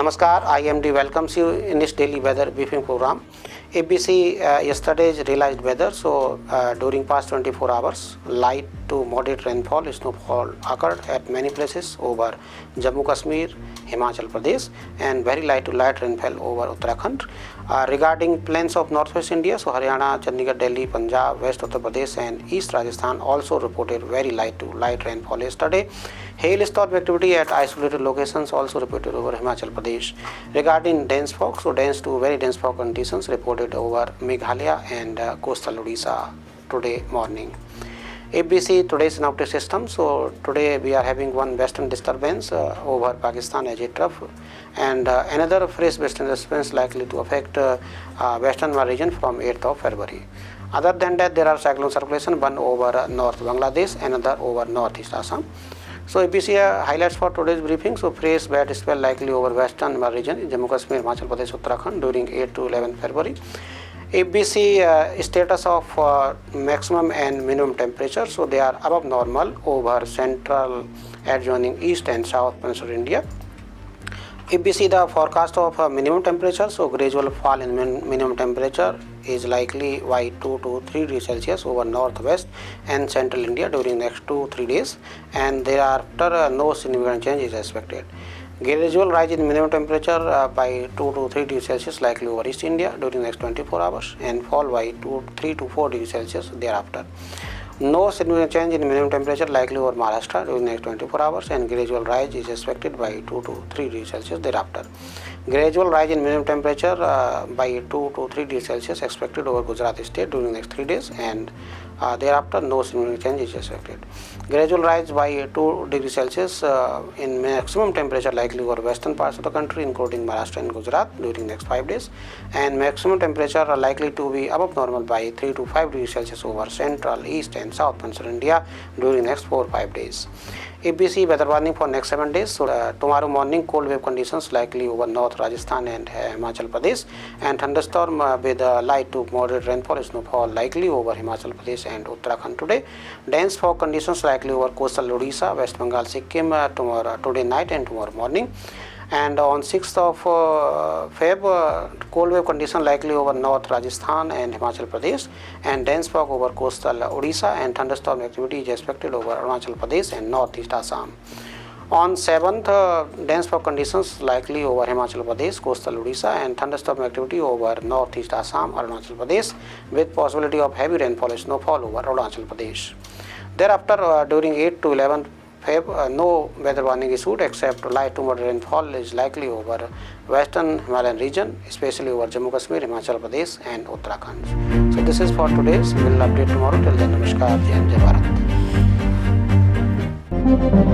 Namaskar, IMD welcomes you in this daily weather briefing program. ABC yesterday's realized weather. So during past 24 hours, light to moderate rainfall, snowfall occurred at many places over Jammu Kashmir, Himachal Pradesh, and very light to light rainfall over Uttarakhand. Regarding plains of northwest India, so Haryana, Chandigarh, Delhi, Punjab, West Uttar Pradesh, and East Rajasthan also reported very light to light rainfall yesterday. Hailstorm activity at isolated locations also reported over Himachal Pradesh. Regarding dense fog, so dense to very dense fog conditions reported over Meghalaya and coastal Odisha today morning. ABC today's synoptic system. So today we are having one western disturbance over Pakistan as a trough, and another fresh western disturbance likely to affect western region from 8th of February. Other than that, there are cyclone circulation, one over North Bangladesh, another over Northeast Assam. So ABC highlights for today's briefing. So fresh bad spell likely over western region in Jammu Kashmir, Himachal Pradesh, Uttarakhand during 8 to 11 February. ABC status of maximum and minimum temperature. So they are above normal over central, adjoining east and south peninsular India. ABC the forecast of minimum temperature. So gradual fall in minimum temperature is likely by 2 to 3 degrees Celsius over northwest and central India during next 2-3 days, and thereafter no significant change is expected. Gradual rise in minimum temperature by 2 to 3 degrees Celsius likely over East India during next 24 hours, and fall by 3 to 4 degrees Celsius thereafter. No significant change in minimum temperature likely over Maharashtra during next 24 hours, and gradual rise is expected by 2 to 3 degrees Celsius thereafter. Gradual rise in minimum temperature by 2 to 3 degrees Celsius expected over Gujarat state during next 3 days, and thereafter no significant change is expected. Gradual rise by 2 degrees Celsius in maximum temperature likely over western parts of the country including Maharashtra and Gujarat during next 5 days, and maximum temperature are likely to be above normal by 3 to 5 degrees Celsius over central, east and south peninsular India during next 4-5 days. ABC weather warning for next 7 days. So tomorrow morning cold wave conditions likely over North Rajasthan and Himachal Pradesh, and thunderstorm with light to moderate rainfall, snowfall likely over Himachal Pradesh and Uttarakhand today. Dense fog conditions likely over coastal Odisha, West Bengal, Sikkim today night and tomorrow morning. And on 6th of Feb, cold wave condition likely over North Rajasthan and Himachal Pradesh, and dense fog over coastal Odisha, and thunderstorm activity is expected over Arunachal Pradesh and Northeast Assam. On 7th, dense fog conditions likely over Himachal Pradesh, coastal Odisha, and thunderstorm activity over Northeast Assam, Arunachal Pradesh, with possibility of heavy rainfall and snowfall over Arunachal Pradesh. Thereafter, during 8 to 11 Feb, no weather warning issued except light to moderate rainfall is likely over western Himalayan region, especially over Jammu Kashmir, Himachal Pradesh and Uttarakhand. So this is for today. We will update tomorrow. Till then, Namaskar, Jai Hind, Jai Bharat.